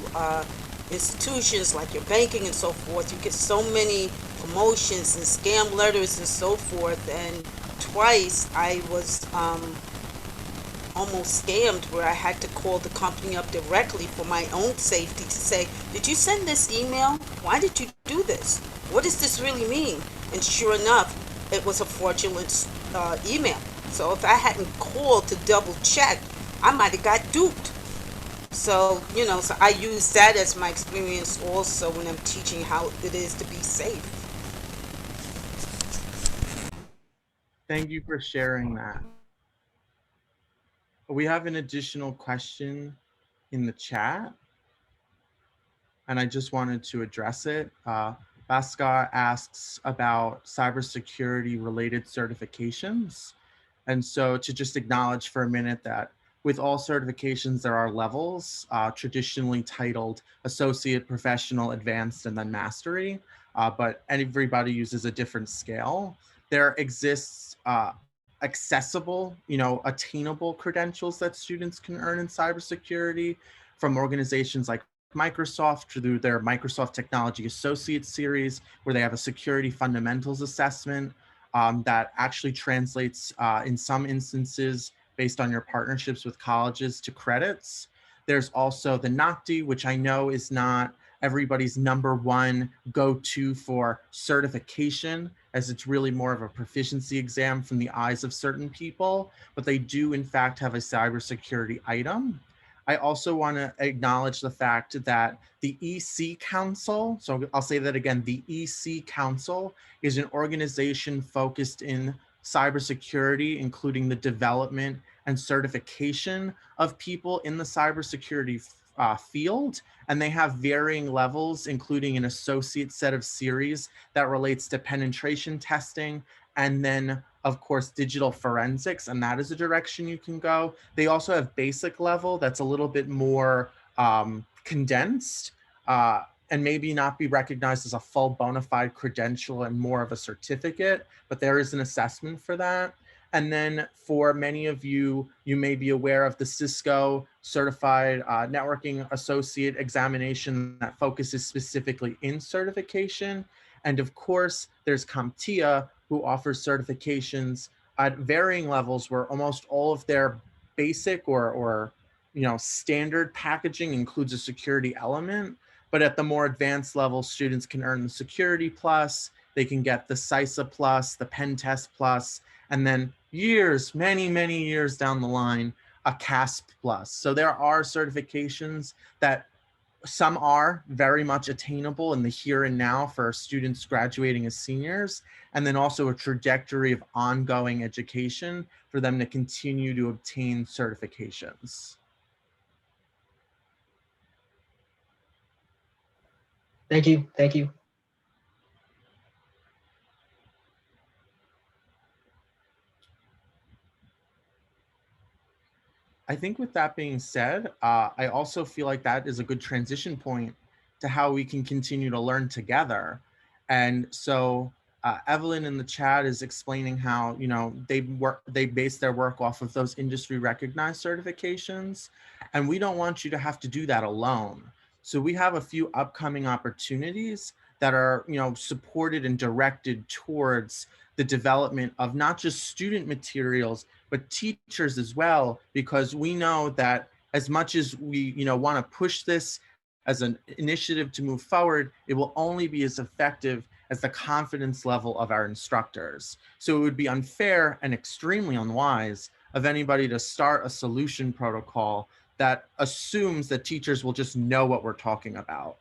institutions like your banking and so forth. You get so many promotions and scam letters and so forth, and twice I was almost scammed where I had to call the company up directly for my own safety to say, did you send this email? Why did you do this? What does this really mean? And sure enough, it was a fraudulent email. So if I hadn't called to double check, I might have got duped. So, you know, so I use that as my experience also when I'm teaching how it is to be safe. Thank you for sharing that. We have an additional question in the chat, and I just wanted to address it. Bhaskar asks about cybersecurity related certifications. And so to just acknowledge for a minute that with all certifications, there are levels, traditionally titled associate, professional, advanced, and then mastery, but everybody uses a different scale. There exists accessible, attainable credentials that students can earn in cybersecurity from organizations like Microsoft through their Microsoft Technology Associate Series, where they have a security fundamentals assessment that actually translates in some instances based on your partnerships with colleges to credits. There's also the NOCTI, which I know is not everybody's #1 go-to for certification, as it's really more of a proficiency exam from the eyes of certain people, but they do in fact have a cybersecurity item. I also want to acknowledge the fact that the EC Council, so I'll say that again, the EC Council is an organization focused in cybersecurity, including the development and certification of people in the cybersecurity field. And they have varying levels, including an associate set of series that relates to penetration testing, and then of course, digital forensics, and that is a direction you can go. They also have basic level that's a little bit more condensed and maybe not be recognized as a full bona fide credential and more of a certificate, but there is an assessment for that. And then for many of you, you may be aware of the Cisco Certified Networking Associate examination that focuses specifically in certification. And of course, there's CompTIA, who offers certifications at varying levels where almost all of their basic or standard packaging includes a security element. But at the more advanced level, students can earn the Security Plus, they can get the CISA Plus, the Pen Test Plus, and then many years down the line, a CASP Plus. So there are certifications that some are very much attainable in the here and now for students graduating as seniors, and then also a trajectory of ongoing education for them to continue to obtain certifications. Thank you. Thank you. I think with that being said, I also feel like that is a good transition point to how we can continue to learn together. And so Evelyn in the chat is explaining how, they base their work off of those industry recognized certifications. And we don't want you to have to do that alone. So we have a few upcoming opportunities that are, supported and directed towards the development of not just student materials, but teachers as well, because we know that as much as we, want to push this as an initiative to move forward, it will only be as effective as the confidence level of our instructors. So it would be unfair and extremely unwise of anybody to start a solution protocol that assumes that teachers will just know what we're talking about.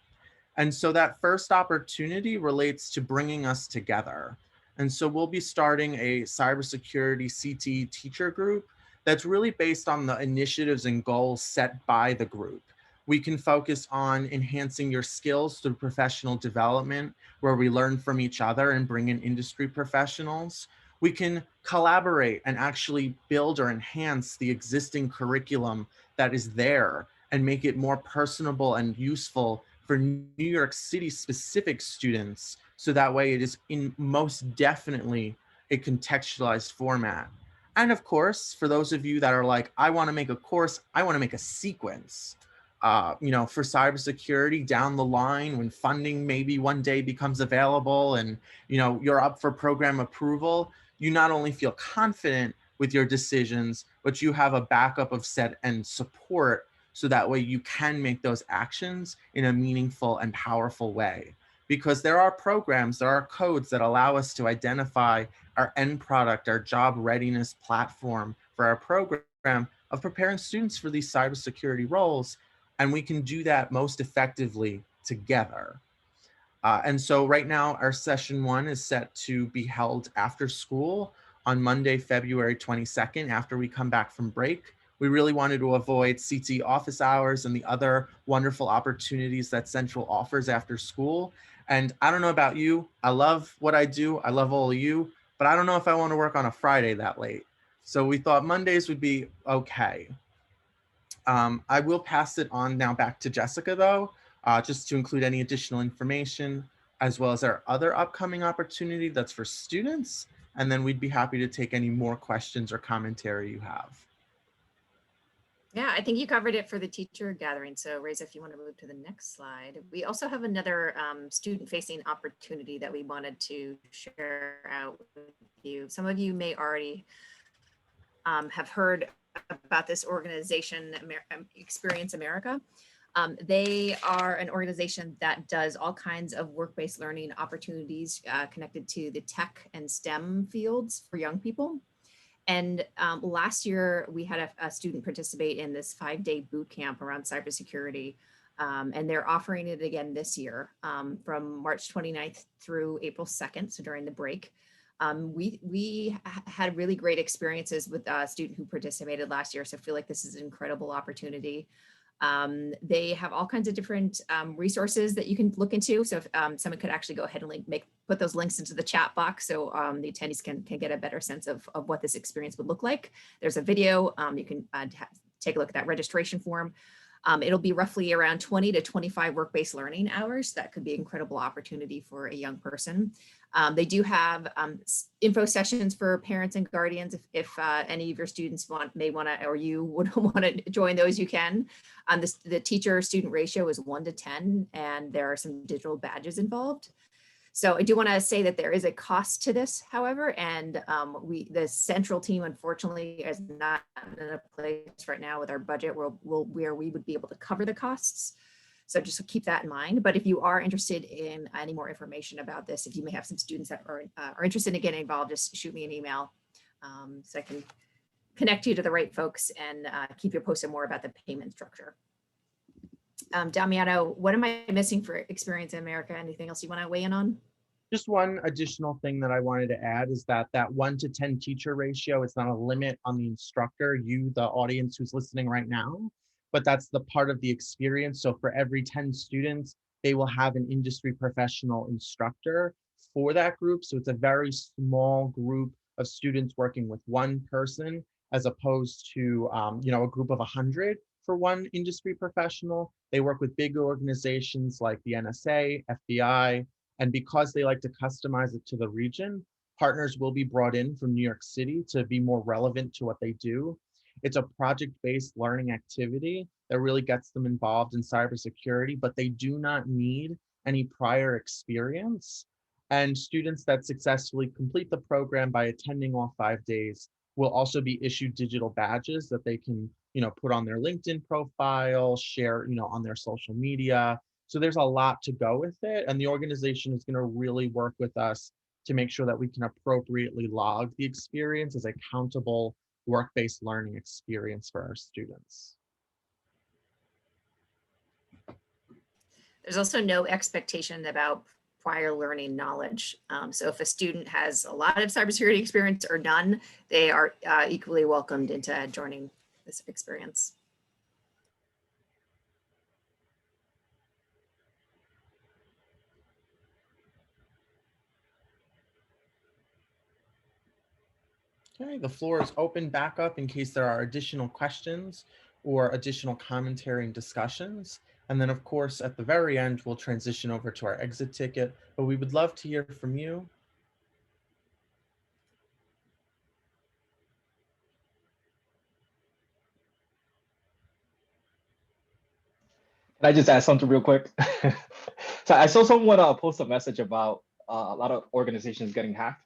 And so that first opportunity relates to bringing us together. And so we'll be starting a cybersecurity CTE teacher group that's really based on the initiatives and goals set by the group. We can focus on enhancing your skills through professional development, where we learn from each other and bring in industry professionals. We can collaborate and actually build or enhance the existing curriculum that is there and make it more personable and useful for New York City specific students. So that way it is in most definitely a contextualized format. And of course, for those of you that are like, I want to make a course, I want to make a sequence. For cybersecurity down the line when funding maybe one day becomes available and, you're up for program approval, you not only feel confident with your decisions, but you have a backup of set and support. So that way you can make those actions in a meaningful and powerful way. Because there are programs, there are codes that allow us to identify our end product, our job readiness platform for our program of preparing students for these cybersecurity roles. And we can do that most effectively together. And so right now, our session 1 is set to be held after school on Monday, February 22nd, after we come back from break. We really wanted to avoid CTE office hours and the other wonderful opportunities that Central offers after school. And I don't know about you, I love what I do, I love all of you, but I don't know if I want to work on a Friday that late. So we thought Mondays would be okay. I will pass it on now back to Jessica though, just to include any additional information, as well as our other upcoming opportunity that's for students. And then we'd be happy to take any more questions or commentary you have. Yeah, I think you covered it for the teacher gathering. So Reza, if you want to move to the next slide. We also have another student-facing opportunity that we wanted to share out with you. Some of you may already have heard about this organization, Experience America. They are an organization that does all kinds of work-based learning opportunities connected to the tech and STEM fields for young people. And last year, we had a student participate in this 5-day boot camp around cybersecurity. And they're offering it again this year from March 29th through April 2nd, so during the break. We had really great experiences with a student who participated last year, so I feel like this is an incredible opportunity. They have all kinds of different resources that you can look into. So if someone could actually go ahead and put those links into the chat box so the attendees can get a better sense of what this experience would look like. There's a video, you can take a look at that registration form. It'll be roughly around 20 to 25 work-based learning hours. That could be an incredible opportunity for a young person. They do have info sessions for parents and guardians. If any of your students may want to, or you would want to join those, you can. The teacher-student ratio is 1 to 10, and there are some digital badges involved. So I do want to say that there is a cost to this, however, and the central team, unfortunately, is not in a place right now with our budget where we would be able to cover the costs. So just keep that in mind. But if you are interested in any more information about this, if you may have some students that are interested in getting involved, just shoot me an email so I can connect you to the right folks and keep you posted more about the payment structure. Damiano, what am I missing for Experience in America? Anything else you want to weigh in on? Just one additional thing that I wanted to add is that 1 to 10 teacher ratio is not a limit on the instructor, you, the audience who's listening right now, but that's the part of the experience. So for every 10 students, they will have an industry professional instructor for that group. So it's a very small group of students working with one person, as opposed to a group of 100 for one industry professional. They work with big organizations like the NSA, FBI, And because they like to customize it to the region, partners will be brought in from New York City to be more relevant to what they do. It's a project-based learning activity that really gets them involved in cybersecurity, but they do not need any prior experience. And students that successfully complete the program by attending all 5 days will also be issued digital badges that they can, put on their LinkedIn profile, share, on their social media. So there's a lot to go with it. And the organization is going to really work with us to make sure that we can appropriately log the experience as a countable work-based learning experience for our students. There's also no expectation about prior learning knowledge. So if a student has a lot of cybersecurity experience or none, they are equally welcomed into joining this experience. Okay, the floor is open back up in case there are additional questions or additional commentary and discussions. And then of course, at the very end, we'll transition over to our exit ticket, but we would love to hear from you. Can I just add something real quick? So I saw someone post a message about a lot of organizations getting hacked.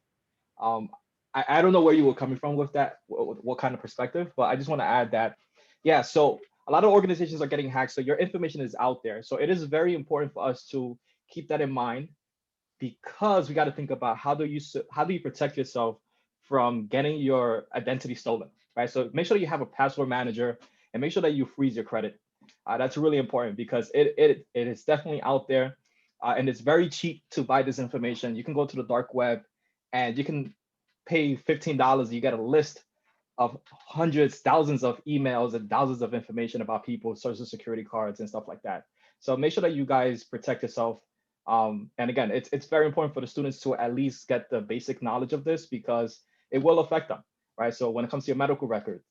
Um, I don't know where you were coming from with that, what kind of perspective, but I just want to add that, yeah, so a lot of organizations are getting hacked, so your information is out there. So it is very important for us to keep that in mind, because we got to think about how do you protect yourself from getting your identity stolen, right? So make sure you have a password manager and make sure that you freeze your credit. That's really important because it is definitely out there, and it's very cheap to buy this information. You can go to the dark web and you can pay $15. You get a list of hundreds, thousands of emails and thousands of information about people, social security cards and stuff like that. So make sure that you guys protect yourself. And again, it's very important for the students to at least get the basic knowledge of this because it will affect them, right? So when it comes to your medical record,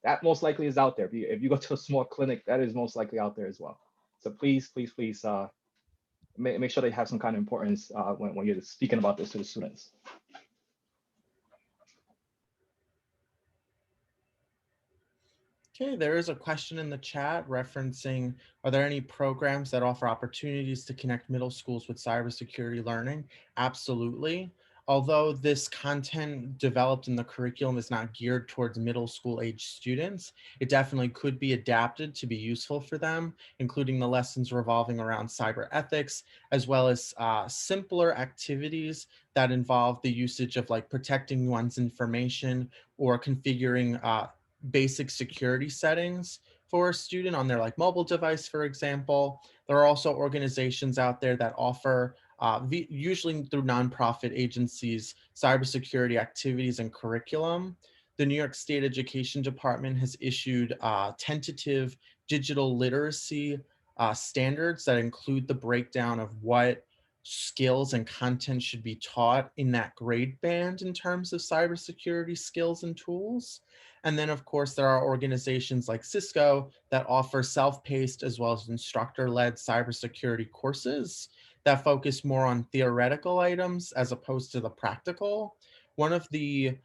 that most likely is out there. If you go to a small clinic, that is most likely out there as well. So please, please, please make sure that you have some kind of importance when you're speaking about this to the students. Okay, there is a question in the chat referencing, are there any programs that offer opportunities to connect middle schools with cybersecurity learning? Absolutely. Although this content developed in the curriculum is not geared towards middle school age students, it definitely could be adapted to be useful for them, including the lessons revolving around cyber ethics, as well as simpler activities that involve the usage of like protecting one's information or configuring basic security settings for a student on their like mobile device, for example. There are also organizations out there that offer, usually through nonprofit agencies, cybersecurity activities and curriculum. The New York State Education Department has issued tentative digital literacy standards that include the breakdown of what skills and content should be taught in that grade band in terms of cybersecurity skills and tools. And then, of course, there are organizations like Cisco that offer self-paced as well as instructor-led cybersecurity courses that focus more on theoretical items as opposed to the practical. One of the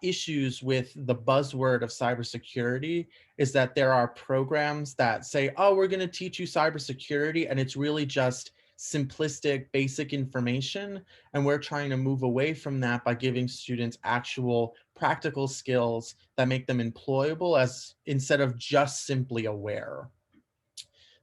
issues with the buzzword of cybersecurity is that there are programs that say, oh, we're going to teach you cybersecurity, and it's really just simplistic, basic information. And we're trying to move away from that by giving students actual practical skills that make them employable as instead of just simply aware.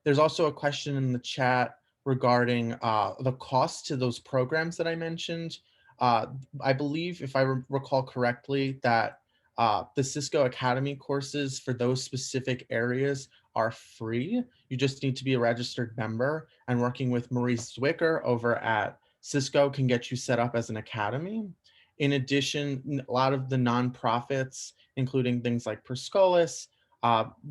There's also a question in the chat regarding the cost to those programs that I mentioned. I believe, if I recall correctly, that the Cisco Academy courses for those specific areas are free. You just need to be a registered member, and working with Maurice Zwicker over at Cisco can get you set up as an academy. In addition, a lot of the nonprofits, including things like Perscolis,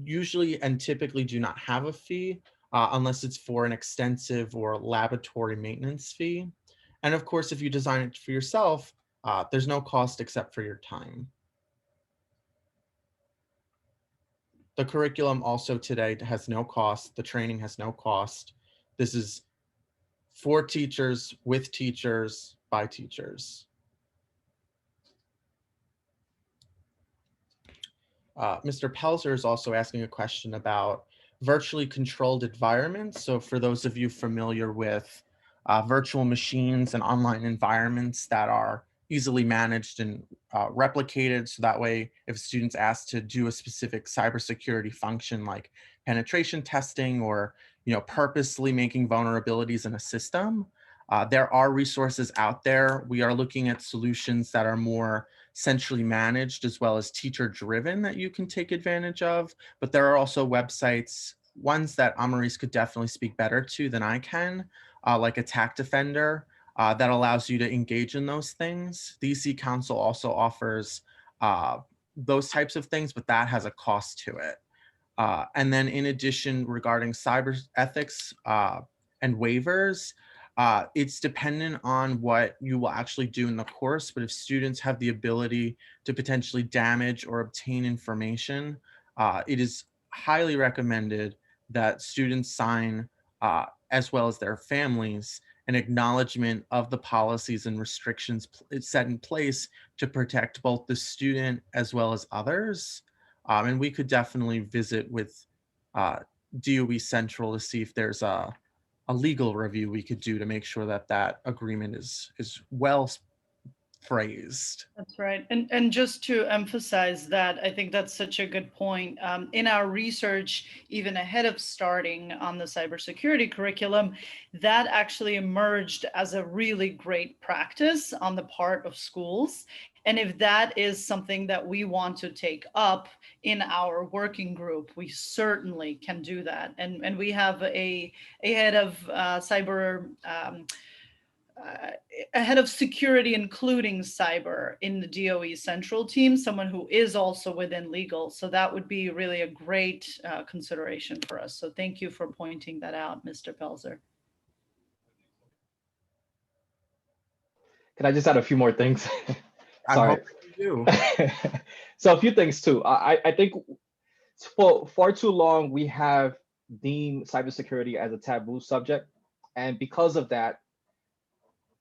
usually and typically do not have a fee unless it's for an extensive or laboratory maintenance fee. And of course, if you design it for yourself, there's no cost except for your time. The curriculum also today has no cost. The training has no cost. This is for teachers, with teachers, by teachers. Mr. Pelzer is also asking a question about virtually controlled environments. So for those of you familiar with virtual machines and online environments that are easily managed and replicated, so that way if a student's asked to do a specific cybersecurity function like penetration testing or purposely making vulnerabilities in a system, there are resources out there. We are looking at solutions that are more centrally managed as well as teacher driven that you can take advantage of. But there are also websites, ones that Amaris could definitely speak better to than I can, like Attack Defender, that allows you to engage in those things. The EC Council also offers those types of things, but that has a cost to it. And then in addition, regarding cyber ethics and waivers, it's dependent on what you will actually do in the course, but if students have the ability to potentially damage or obtain information, it is highly recommended that students sign, as well as their families, an acknowledgement of the policies and restrictions set in place to protect both the student as well as others. And we could definitely visit with DOE Central to see if there's a legal review we could do to make sure that that agreement is well phrased. That's right. And just to emphasize that, I think that's such a good point. In our research, even ahead of starting on the cybersecurity curriculum, that actually emerged as a really great practice on the part of schools. And if that is something that we want to take up in our working group, we certainly can do that. And we have a head of a head of security, including cyber, in the DOE Central Team, someone who is also within legal. So that would be really a great consideration for us. So thank you for pointing that out, Mr. Pelzer. Can I just add a few more things? Sorry. You do. So a few things too. I think for far too long, we have deemed cybersecurity as a taboo subject. And because of that,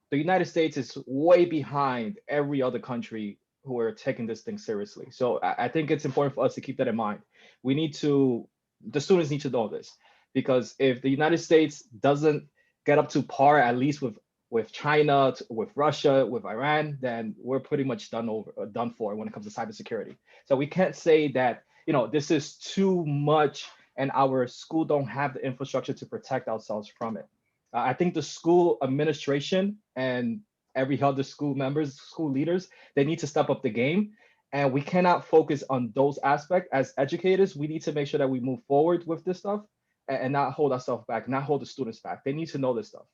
the United States is way behind every other country who are taking this thing seriously. So I think it's important for us to keep that in mind. The students need to know this, because if the United States doesn't get up to par, at least with China, with Russia, with Iran, then we're pretty much done for when it comes to cybersecurity. So we can't say that, this is too much and our school don't have the infrastructure to protect ourselves from it. I think the school administration and every other school leaders, they need to step up the game. And we cannot focus on those aspects. As educators, we need to make sure that we move forward with this stuff and not hold ourselves back, not hold the students back. They need to know this stuff.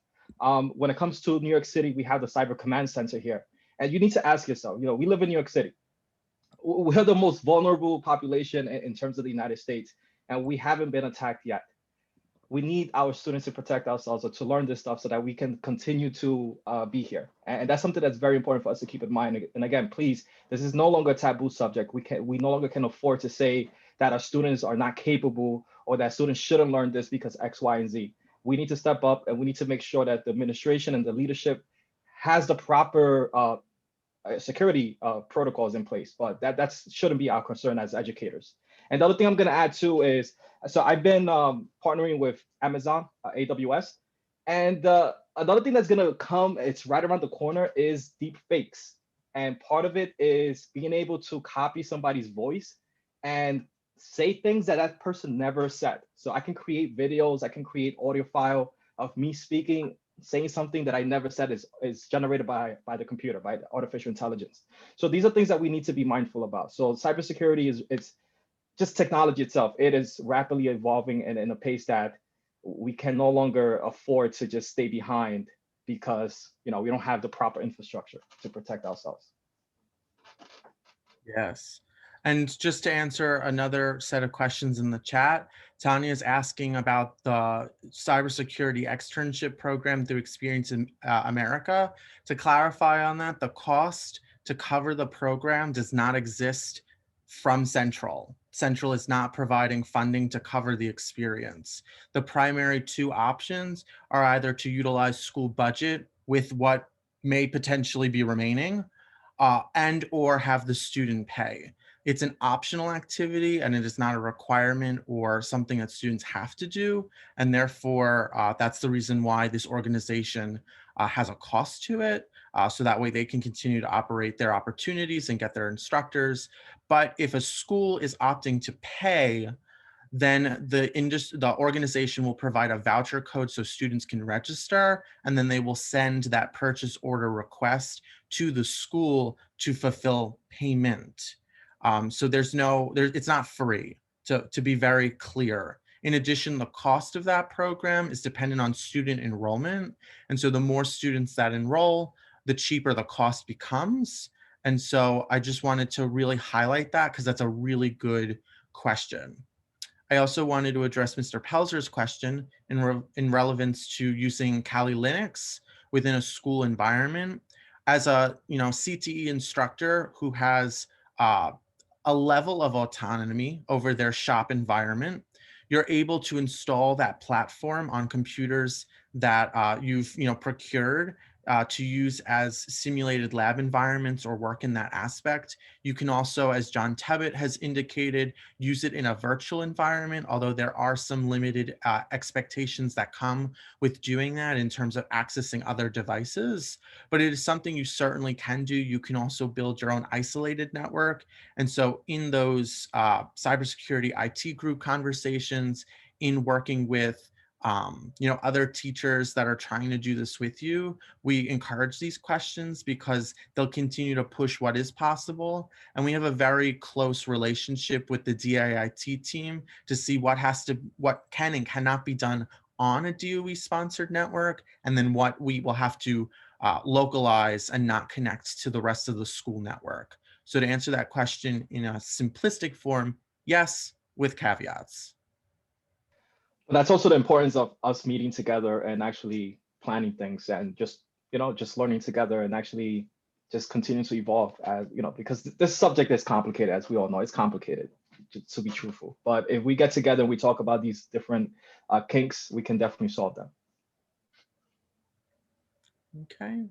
When it comes to New York City, we have the Cyber Command Center here. And you need to ask yourself, we live in New York City. We're the most vulnerable population in terms of the United States, and we haven't been attacked yet. We need our students to protect ourselves or to learn this stuff so that we can continue to be here. And that's something that's very important for us to keep in mind. And again, please, this is no longer a taboo subject. We no longer can afford to say that our students are not capable or that students shouldn't learn this because X, Y, and Z. We need to step up and we need to make sure that the administration and the leadership has the proper security protocols in place. But that shouldn't be our concern as educators. And the other thing I'm going to add too is, so I've been partnering with Amazon, AWS, and another thing that's going to come, it's right around the corner, is deep fakes. And part of it is being able to copy somebody's voice and say things that person never said. So I can create videos, I can create audio file of me speaking, saying something that I never said is generated by the computer, by the artificial intelligence. So these are things that we need to be mindful about. So cybersecurity it's just technology itself. It is rapidly evolving in a pace that we can no longer afford to just stay behind because we don't have the proper infrastructure to protect ourselves. Yes. And just to answer another set of questions in the chat, Tanya is asking about the cybersecurity externship program through Experience in America. To clarify on that, the cost to cover the program does not exist from Central. Central is not providing funding to cover the experience. The primary two options are either to utilize school budget with what may potentially be remaining, and or have the student pay. It's an optional activity and it is not a requirement or something that students have to do. And therefore, that's the reason why this organization has a cost to it. So that way they can continue to operate their opportunities and get their instructors. But if a school is opting to pay, then the organization will provide a voucher code so students can register, and then they will send that purchase order request to the school to fulfill payment. So it's not free, to be very clear. In addition, the cost of that program is dependent on student enrollment. And so the more students that enroll, the cheaper the cost becomes. And so I just wanted to really highlight that because that's a really good question. I also wanted to address Mr. Pelzer's question in relevance to using Kali Linux within a school environment. As a CTE instructor who has a level of autonomy over their shop environment, you're able to install that platform on computers that you've procured to use as simulated lab environments or work in that aspect. You can also, as John Tebbett has indicated, use it in a virtual environment, although there are some limited expectations that come with doing that in terms of accessing other devices. But it is something you certainly can do. You can also build your own isolated network. And so in those cybersecurity IT group conversations, in working with other teachers that are trying to do this with you, we encourage these questions because they'll continue to push what is possible. And we have a very close relationship with the DIIT team to see what can and cannot be done on a DOE sponsored network, and then what we will have to localize and not connect to the rest of the school network. So to answer that question in a simplistic form, yes, with caveats. That's also the importance of us meeting together and actually planning things and just learning together and actually just continue to evolve, as because this subject is complicated, as we all know. It's complicated, to be truthful. But if we get together and we talk about these different kinks, we can definitely solve them. Okay.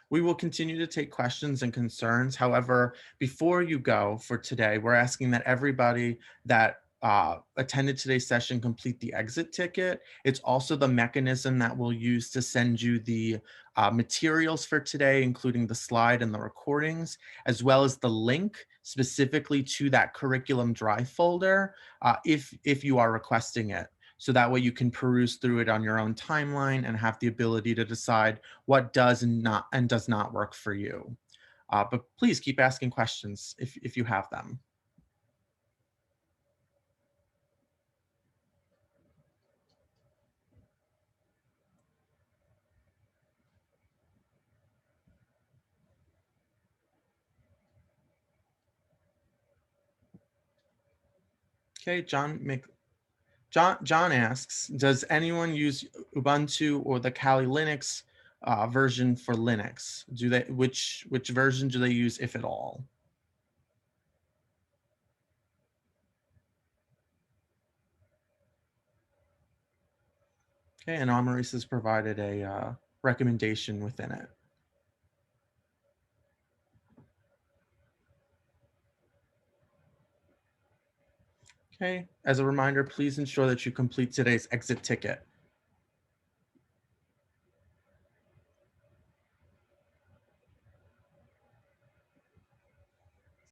We will continue to take questions and concerns. However, before you go for today, we're asking that everybody that attended today's session complete the exit ticket. It's also the mechanism that we'll use to send you the materials for today, including the slide and the recordings, as well as the link specifically to that curriculum drive folder if you are requesting it. So that way you can peruse through it on your own timeline and have the ability to decide what does and does not work for you. But please keep asking questions if you have them. Okay, John asks, does anyone use Ubuntu or the Kali Linux version for Linux? Which version do they use, if at all? Okay, and Amaris has provided a recommendation within it. Okay, as a reminder, please ensure that you complete today's exit ticket.